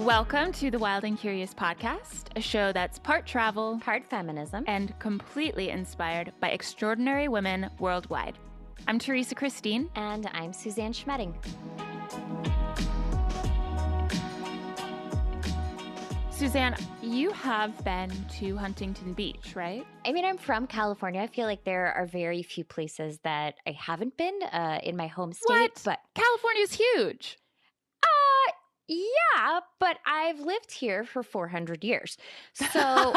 Welcome to the Wild and Curious podcast, a show that's part travel, part feminism, and completely inspired by extraordinary women worldwide. I'm Theresa Christine. And I'm Suzanne Schmedding. Suzanne, you have been to Huntington Beach, right? I mean, I'm from California. I feel like there are very few places that I haven't been in my home state. What? But California's huge. Yeah, but I've lived here for 400 years. So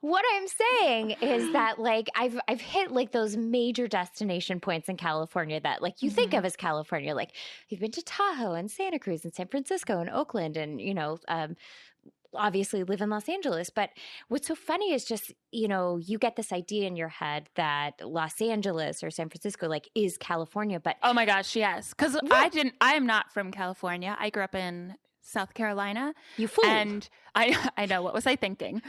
what I'm saying is that like I've hit like those major destination points in California that like you think of as California. Like you've been to Tahoe and Santa Cruz and San Francisco and Oakland and, obviously live in Los Angeles. But what's so funny is just, you get this idea in your head that Los Angeles or San Francisco like is California. But oh my gosh, yes. Because I am not from California. I grew up in South Carolina. You fool. And I know, what was I thinking?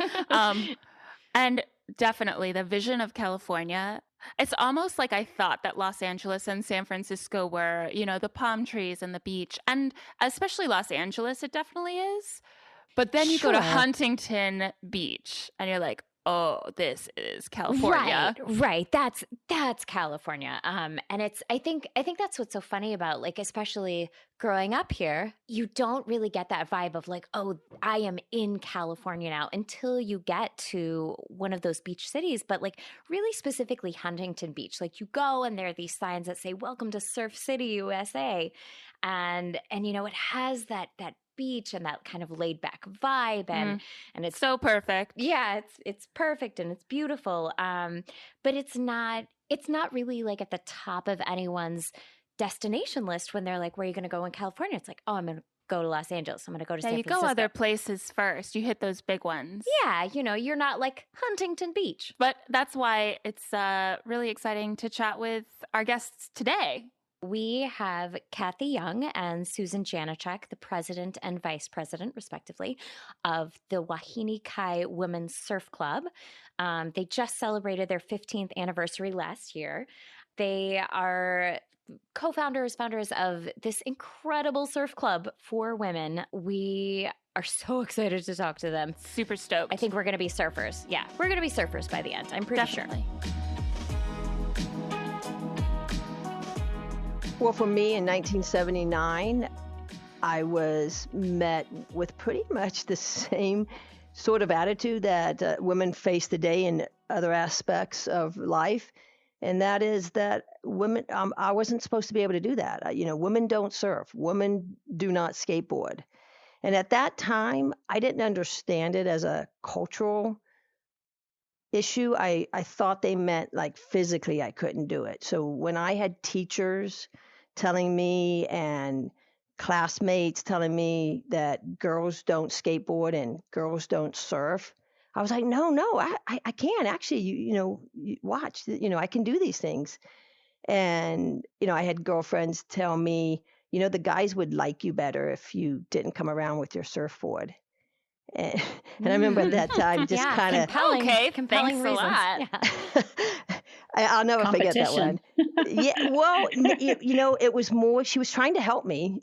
And definitely the vision of California, it's almost like I thought that Los Angeles and San Francisco were, the palm trees and the beach. And especially Los Angeles, it definitely is. But then you go to Huntington Beach and you're like, oh, this is California. Right. That's California. And I think that's what's so funny about like, especially growing up here, you don't really get that vibe of like, oh, I am in California now until you get to one of those beach cities. But like really specifically Huntington Beach, like you go and there are these signs that say, welcome to Surf City, USA. And it has that beach and that kind of laid back vibe and it's so perfect. Yeah, it's perfect and it's beautiful. But it's not really like at the top of anyone's destination list when they're like, where are you going to go in California? It's like, oh, I'm going to go to Los Angeles. I'm going to go to San Francisco. You go other places first. You hit those big ones. Yeah, you're not like Huntington Beach. But that's why it's really exciting to chat with our guests today. We have Cathy Young and Suzanne Janecheck, the president and vice president, respectively, of the Wahine Kai Surf Club. They just celebrated their 15th anniversary last year. They are founders of this incredible surf club for women. We are so excited to talk to them. Super stoked. I think we're going to be surfers. Yeah, we're going to be surfers by the end. I'm pretty sure. Well, for me in 1979, I was met with pretty much the same sort of attitude that women face today in other aspects of life. And that is that women, I wasn't supposed to be able to do that. Women don't surf. Women do not skateboard. And at that time, I didn't understand it as a cultural issue. I thought they meant like physically I couldn't do it. So when I had teachers telling me and classmates telling me that girls don't skateboard and girls don't surf, I was like, no, I can actually, you watch, I can do these things. And, I had girlfriends tell me, the guys would like you better if you didn't come around with your surfboard. And I remember at that time just kind of compelling reasons. A lot. Yeah. I'll never forget that one. Yeah, well, it was more, she was trying to help me.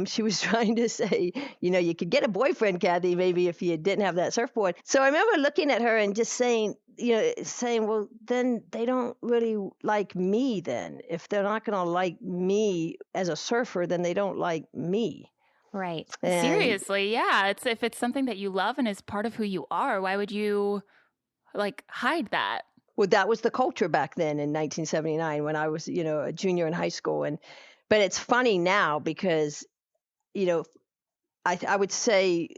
She was trying to say, you could get a boyfriend, Cathy, maybe if you didn't have that surfboard. So I remember looking at her and just saying, well, then they don't really like me then. If they're not going to like me as a surfer, then they don't like me. Right. And seriously, yeah. If it's something that you love and is part of who you are, why would you like hide that? Well, that was the culture back then in 1979 when I was, a junior in high school. But it's funny now because, I would say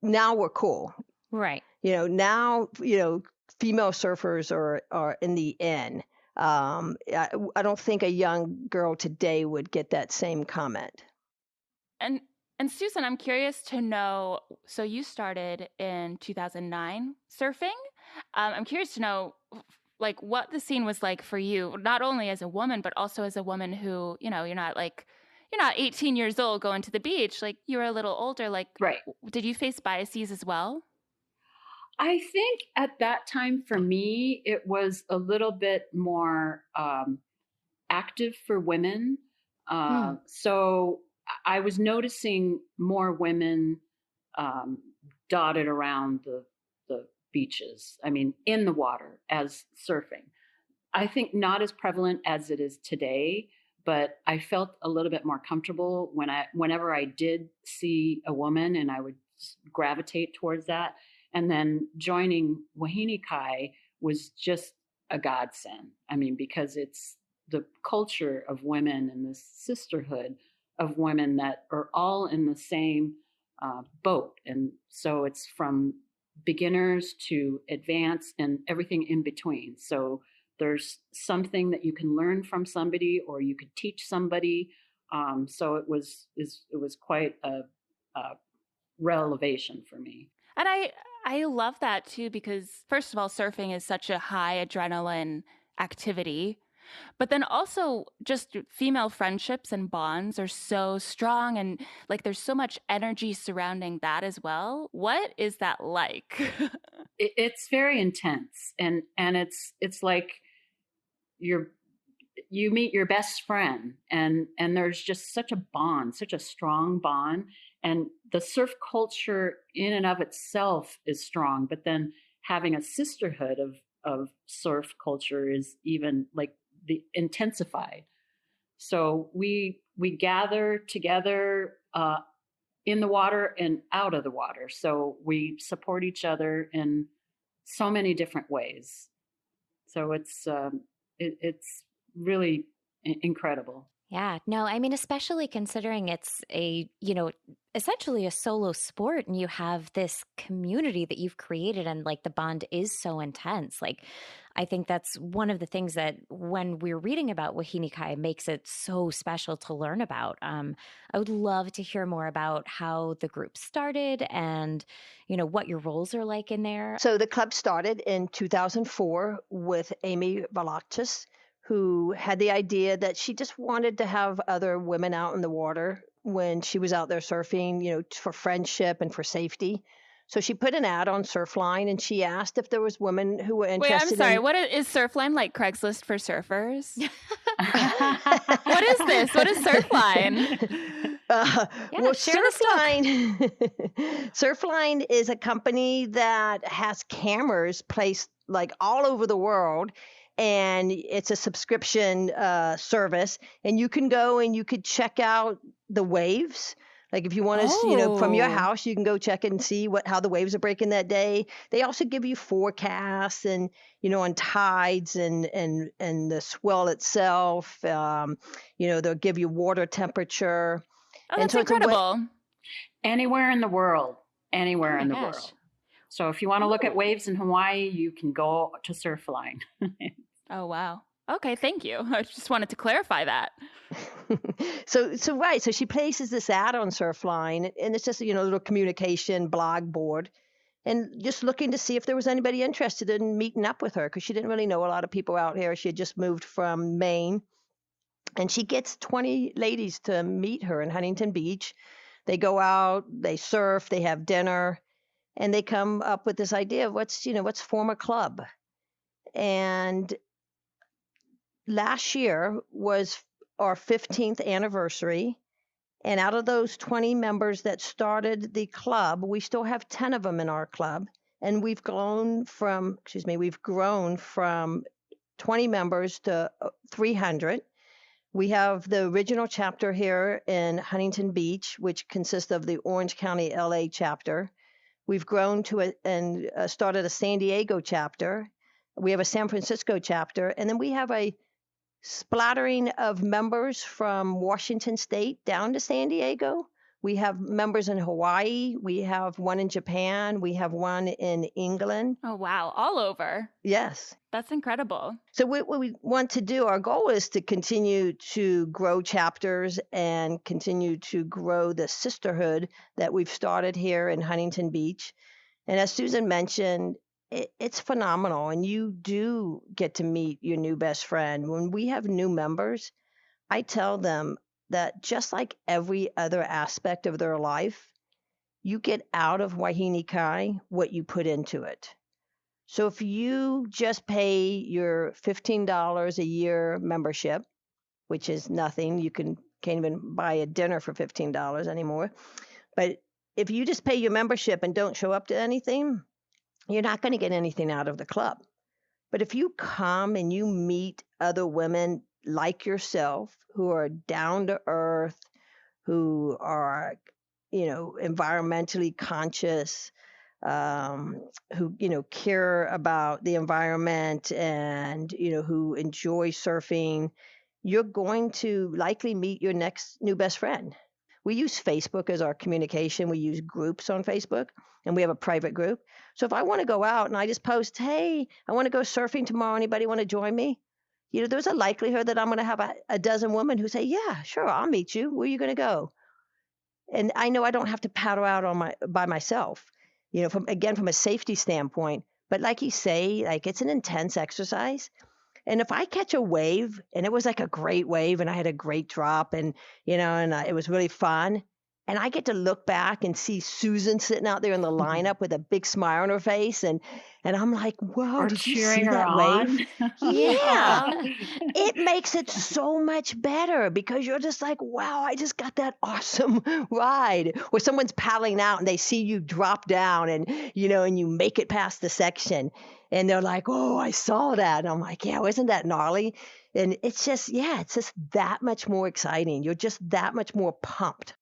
now we're cool. Right. Now, female surfers are in the in. I don't think a young girl today would get that same comment. And Susan, I'm curious to know, so you started in 2009 surfing. I'm curious to know, like, what the scene was like for you, not only as a woman, but also as a woman who, you're not 18 years old going to the beach. Like, you were a little older. Like, right. Did you face biases as well? I think at that time for me, it was a little bit more active for women. So I was noticing more women dotted around the beaches. I mean, in the water as surfing. I think not as prevalent as it is today, but I felt a little bit more comfortable whenever I did see a woman, and I would gravitate towards that. And then joining Wahine Kai was just a godsend. I mean, because it's the culture of women and the sisterhood of women that are all in the same boat. And so it's from beginners to advanced and everything in between. So there's something that you can learn from somebody, or you could teach somebody. So it was quite a revelation for me. And I love that too, because first of all, surfing is such a high adrenaline activity. But then also just female friendships and bonds are so strong, and like there's so much energy surrounding that as well. What is that like? It's very intense, and it's like you meet your best friend, and there's just such a bond, such a strong bond. And the surf culture in and of itself is strong, but then having a sisterhood of surf culture is even like the intensified. So we gather together in the water and out of the water. So we support each other in so many different ways. So it's really incredible. Yeah, no, I mean, especially considering it's essentially a solo sport, and you have this community that you've created, and like the bond is so intense. Like, I think that's one of the things that when we're reading about Wahine Kai makes it so special to learn about. I would love to hear more about how the group started and, what your roles are like in there. So the club started in 2004 with Amy Valachis, who had the idea that she just wanted to have other women out in the water when she was out there surfing, for friendship and for safety. So she put an ad on Surfline, and she asked if there was women who were interested. Wait, I'm sorry. What is Surfline, like Craigslist for surfers? What is this? What is Surfline? Well, Surfline is a company that has cameras placed like all over the world. And it's a subscription service, and you can go and you could check out the waves. Like if you want to, from your house, you can go check and see how the waves are breaking that day. They also give you forecasts and, on tides and the swell itself. They'll give you water temperature. Oh, that's incredible. Anywhere in the world. Anywhere in the world. So if you want to look at waves in Hawaii, you can go to Surfline. Oh, wow. Okay, thank you. I just wanted to clarify that. So she places this ad on Surfline, and it's just a little communication blog board, and just looking to see if there was anybody interested in meeting up with her, because she didn't really know a lot of people out here. She had just moved from Maine, and she gets 20 ladies to meet her in Huntington Beach. They go out, they surf, they have dinner, and they come up with this idea of let's form a club. And last year was our 15th anniversary. And out of those 20 members that started the club, we still have 10 of them in our club. And we've grown from 20 members to 300. We have the original chapter here in Huntington Beach, which consists of the Orange County, LA chapter. We've grown to started a San Diego chapter. We have a San Francisco chapter. And then we have a splattering of members from Washington State down to San Diego. We have members in Hawaii. We have one in Japan. We have one in England. Oh, wow. All over. Yes. That's incredible. So what we want to do, our goal is to continue to grow chapters and continue to grow the sisterhood that we've started here in Huntington Beach. And as Susan mentioned, it's phenomenal. And you do get to meet your new best friend. When we have new members, I tell them that just like every other aspect of their life, you get out of Wahine Kai what you put into it. So if you just pay your $15 a year membership, which is nothing, you can can't even buy a dinner for $15 anymore. But if you just pay your membership and don't show up to anything, you're not going to get anything out of the club. But if you come and you meet other women like yourself who are down to earth, who are, environmentally conscious, who, care about the environment and, who enjoy surfing, you're going to likely meet your next new best friend. We use Facebook as our communication. We use groups on Facebook, and we have a private group. So if I want to go out and I just post, hey, I want to go surfing tomorrow. Anybody want to join me? There's a likelihood that I'm going to have a dozen women who say, yeah, sure, I'll meet you. Where are you going to go? And I know I don't have to paddle out by myself, from a safety standpoint. But like you say, like it's an intense exercise. And if I catch a wave, and it was like a great wave, and I had a great drop, and it was really fun, and I get to look back and see Susan sitting out there in the lineup with a big smile on her face, and I'm like, "Whoa, Or did you cheering see her that wave?" on. Yeah, it makes it so much better because you're just like, "Wow, I just got that awesome ride." Or someone's paddling out and they see you drop down, and and you make it past the section. And they're like, oh, I saw that. And I'm like, yeah, wasn't that gnarly? And it's just that much more exciting. You're just that much more pumped.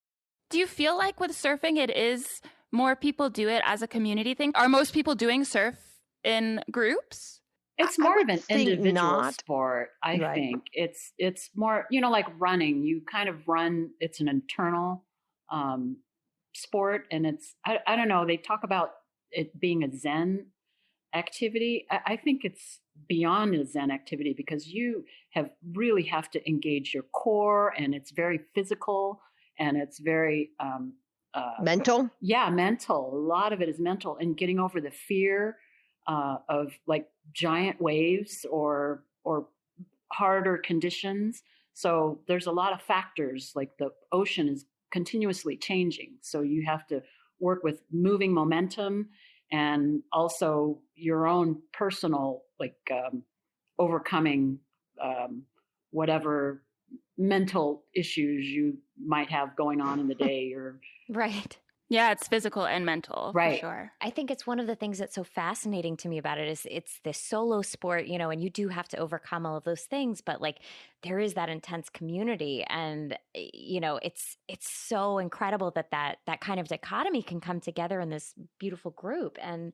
Do you feel like with surfing, it is more people do it as a community thing? Are most people doing surf in groups? It's I more would of an think individual not. sport, I Right. think. It's more, like running. You kind of run, it's an internal sport. And I don't know, they talk about it being a Zen activity. I think it's beyond a Zen activity because you really have to engage your core, and it's very physical, and it's very Mental? yeah, mental. A lot of it is mental, and getting over the fear of like giant waves or harder conditions. So there's a lot of factors, like the ocean is continuously changing, so you have to work with moving momentum and also your own personal overcoming whatever mental issues you might have going on in the day or Right. Yeah, it's physical and mental, Right. for sure. I think it's one of the things that's so fascinating to me about it is it's this solo sport, and you do have to overcome all of those things, but like there is that intense community, and it's so incredible that kind of dichotomy can come together in this beautiful group. And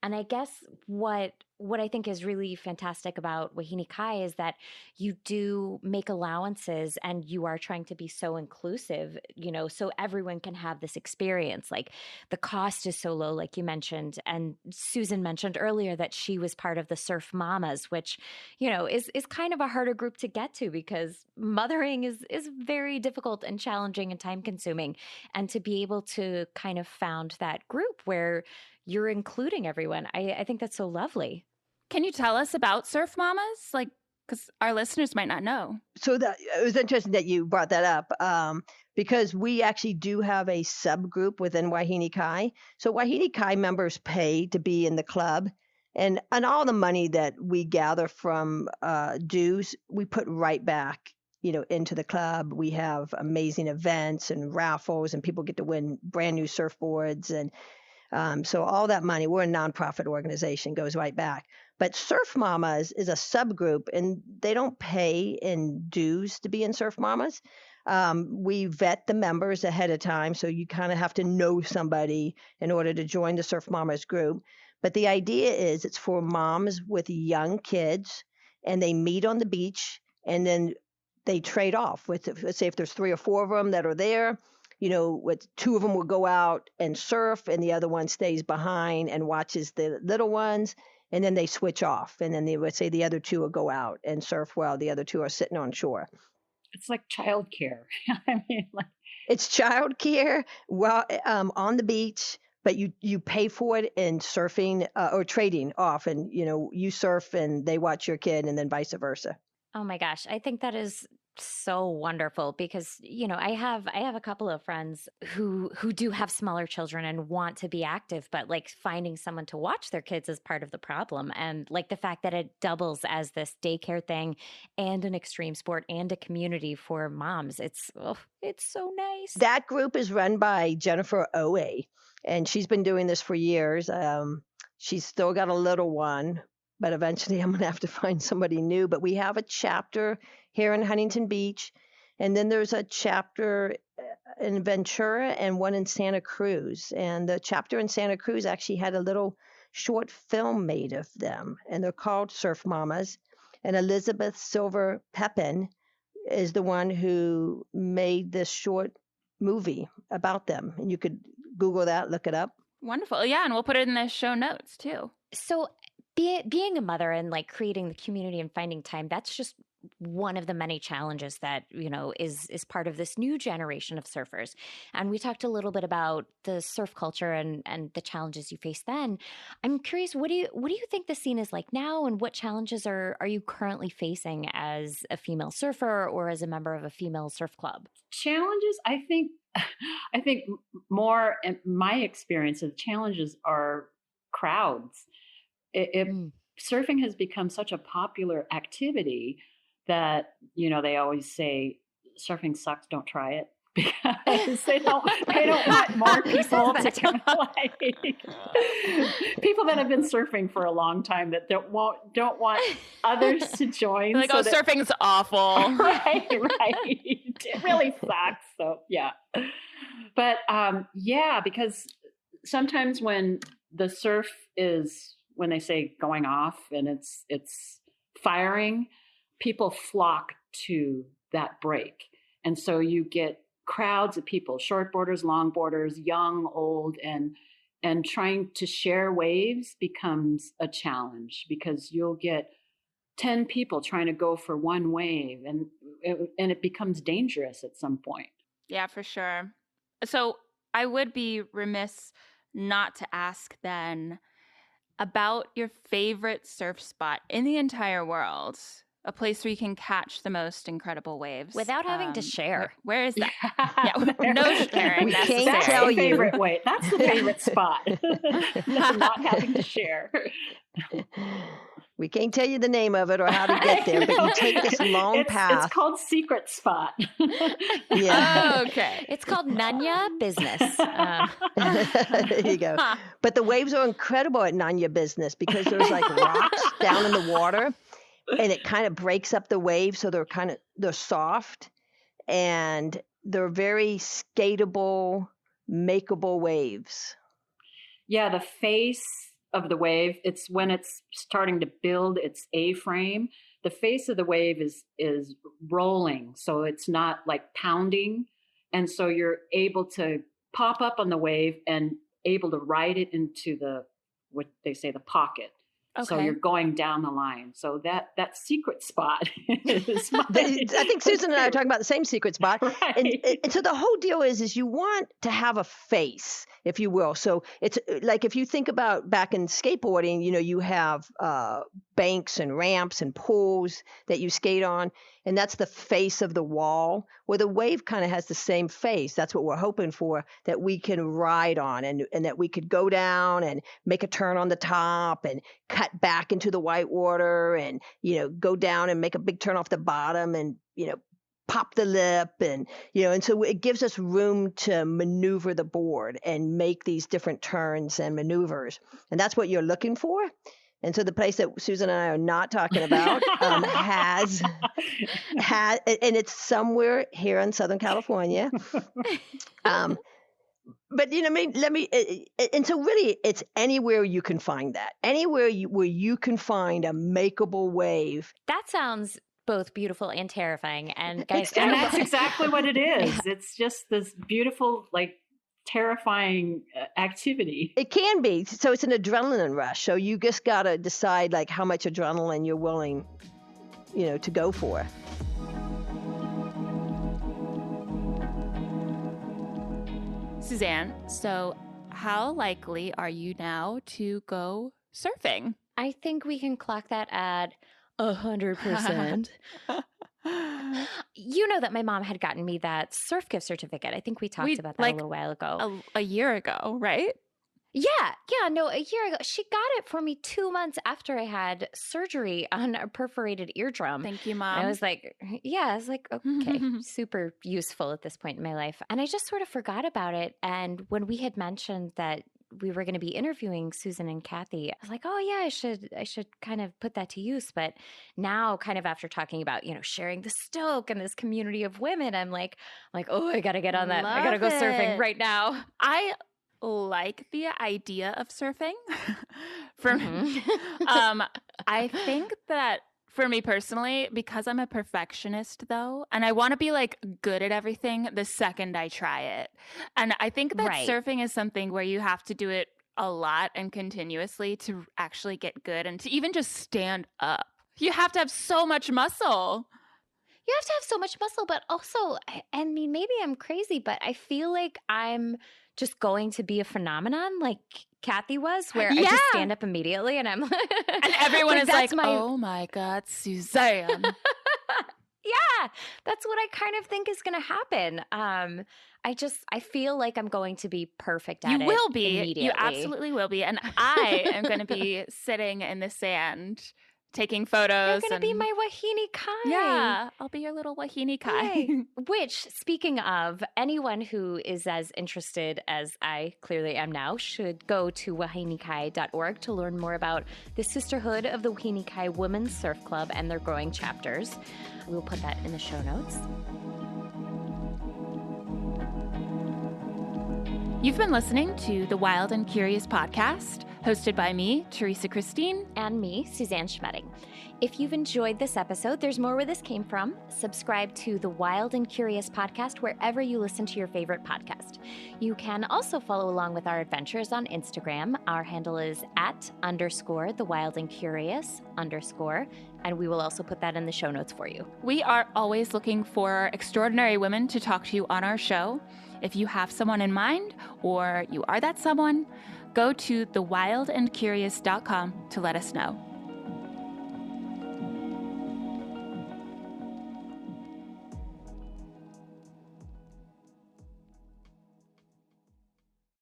I guess what I think is really fantastic about Wahine Kai is that you do make allowances and you are trying to be so inclusive, so everyone can have this experience. Like the cost is so low, like you mentioned. And Susan mentioned earlier that she was part of the Surf Mamas, which, is kind of a harder group to get to because mothering is very difficult and challenging and time consuming. And to be able to kind of found that group where you're including everyone. I think that's so lovely. Can you tell us about Surf Mamas? Like, because our listeners might not know. So it was interesting that you brought that up because we actually do have a subgroup within Wahine Kai. So Wahine Kai members pay to be in the club. And all the money that we gather from dues, we put right back, into the club. We have amazing events and raffles, and people get to win brand new surfboards. And so all that money, we're a nonprofit organization, goes right back. But Surf Mamas is a subgroup, and they don't pay in dues to be in Surf Mamas. We vet the members ahead of time, so you kind of have to know somebody in order to join the Surf Mamas group. But the idea is it's for moms with young kids, and they meet on the beach, and then they trade off. Let's say if there's 3 or 4 of them that are there, with 2 of them will go out and surf, and the other one stays behind and watches the little ones, and then they switch off. And then they would say the other 2 will go out and surf while the other 2 are sitting on shore. It's like childcare. I mean, like it's childcare on the beach, but you pay for it in surfing or trading off, and you surf and they watch your kid, and then vice versa. Oh my gosh, I think that is so wonderful because I have a couple of friends who do have smaller children and want to be active, but like finding someone to watch their kids is part of the problem. And like the fact that it doubles as this daycare thing and an extreme sport and a community for moms, it's so nice. That group is run by Jennifer Owe, and she's been doing this for years. She's still got a little one, but eventually I'm going to have to find somebody new. But we have a chapter here in Huntington Beach, and then there's a chapter in Ventura and one in Santa Cruz. And the chapter in Santa Cruz actually had a little short film made of them, and they're called Surf Mamas. And Elizabeth Silver Pepin is the one who made this short movie about them. And you could Google that, look it up. Wonderful. Yeah, and we'll put it in the show notes too. So being a mother and like creating the community and finding time, that's just one of the many challenges that, is part of this new generation of surfers. And we talked a little bit about the surf culture and the challenges you faced then. I'm curious, what do you think the scene is like now, and what challenges are you currently facing as a female surfer or as a member of a female surf club? Challenges, I think more in my experience, the challenges are crowds. Surfing has become such a popular activity that, they always say surfing sucks, don't try it, because they don't want more people to like people that have been surfing for a long time that don't want others to join. Like, surfing's awful. Right. It really sucks. So yeah. But because sometimes when the surf is, when they say going off and it's firing, people flock to that break. And so you get crowds of people, shortboarders, longboarders, young, old, and trying to share waves becomes a challenge because you'll get 10 people trying to go for one wave, and it becomes dangerous at some point. Yeah, for sure. So I would be remiss not to ask then about your favorite surf spot in the entire world, a place where you can catch the most incredible waves. Without having to share. Where is that? No sharing We necessary. can't tell you. Favorite way. That's the favorite spot. Not having to share. We can't tell you the name of it or how to get there, but you take this long path. It's called Secret Spot. Yeah. Oh, okay. It's called Nanya Business. There you go. But the waves are incredible at Nanya Business because there's like rocks down in the water, and it kind of breaks up the waves, so they're soft, and they're very skatable, makeable waves. Yeah, the face of the wave, it's when it's starting to build its A-frame, the face of the wave is rolling, so it's not like pounding, and so you're able to pop up on the wave and able to ride it into what they say, the pocket. Okay. So you're going down the line. So that secret spot is I think Susan and I are talking about the same secret spot. Right. And so the whole deal is you want to have a face, if you will. So it's like if you think about back in skateboarding, you have banks and ramps and pools that you skate on, and that's the face of the wall. Well, the wave kind of has the same face. That's what we're hoping for, that we can ride on, and that we could go down and make a turn on the top and cut back into the white water and, go down and make a big turn off the bottom and, pop the lip and so it gives us room to maneuver the board and make these different turns and maneuvers. And that's what you're looking for. And so the place that Susan and I are not talking about has, and it's somewhere here in Southern California. But and so really it's anywhere you can find that, anywhere where you can find a makeable wave. That sounds both beautiful and terrifying. And guys, and that's exactly what it is. It's just this beautiful, like, terrifying activity. It can be. So it's an adrenaline rush. So you just got to decide like how much adrenaline you're willing, to go for. Suzanne, so how likely are you now to go surfing? I think we can clock that at 100%. You know that my mom had gotten me that surf gift certificate. I think we talked about that a little while ago. A year ago, right? Yeah, no, a year ago. She got it for me 2 months after I had surgery on a perforated eardrum. Thank you, And Mom. I was like, okay, super useful at this point in my life. And I just sort of forgot about it. And when we had mentioned that we were going to be interviewing Susan and Cathy, I was like, oh yeah, I should kind of put that to use. But now, kind of after talking about, sharing the Stoke and this community of women, I'm like, oh, I got to get on that. I got to go surfing right now. I like the idea of surfing. I think that for me personally, because I'm a perfectionist though, and I want to be like good at everything the second I try it. And I think that surfing is something where you have to do it a lot and continuously to actually get good and to even just stand up. You have to have so much muscle. You have to have so much muscle, but also, I mean, maybe I'm crazy, but I feel like I'm just going to be a phenomenon like Cathy was, where I just stand up immediately and I'm and everyone is like, oh my God, Suzanne. Yeah, that's what I kind of think is going to happen. I feel like I'm going to be perfect at it. You will be. Immediately. You absolutely will be. And I am going to be sitting in the sand taking photos. You're going to be my Wahine Kai. Yeah, I'll be your little Wahine Kai. Yay. Which, speaking of, anyone who is as interested as I clearly am now should go to wahinekai.org to learn more about the sisterhood of the Wahine Kai Women's Surf Club and their growing chapters. We'll put that in the show notes. You've been listening to the Wild and Curious podcast, hosted by me, Theresa Christine. And me, Suzanne Schmedding. If you've enjoyed this episode, there's more where this came from. Subscribe to the Wild and Curious podcast wherever you listen to your favorite podcast. You can also follow along with our adventures on Instagram. Our handle is @_the Wild and Curious _ and we will also put that in the show notes for you. We are always looking for extraordinary women to talk to you on our show. If you have someone in mind, or you are that someone, go to thewildandcurious.com to let us know.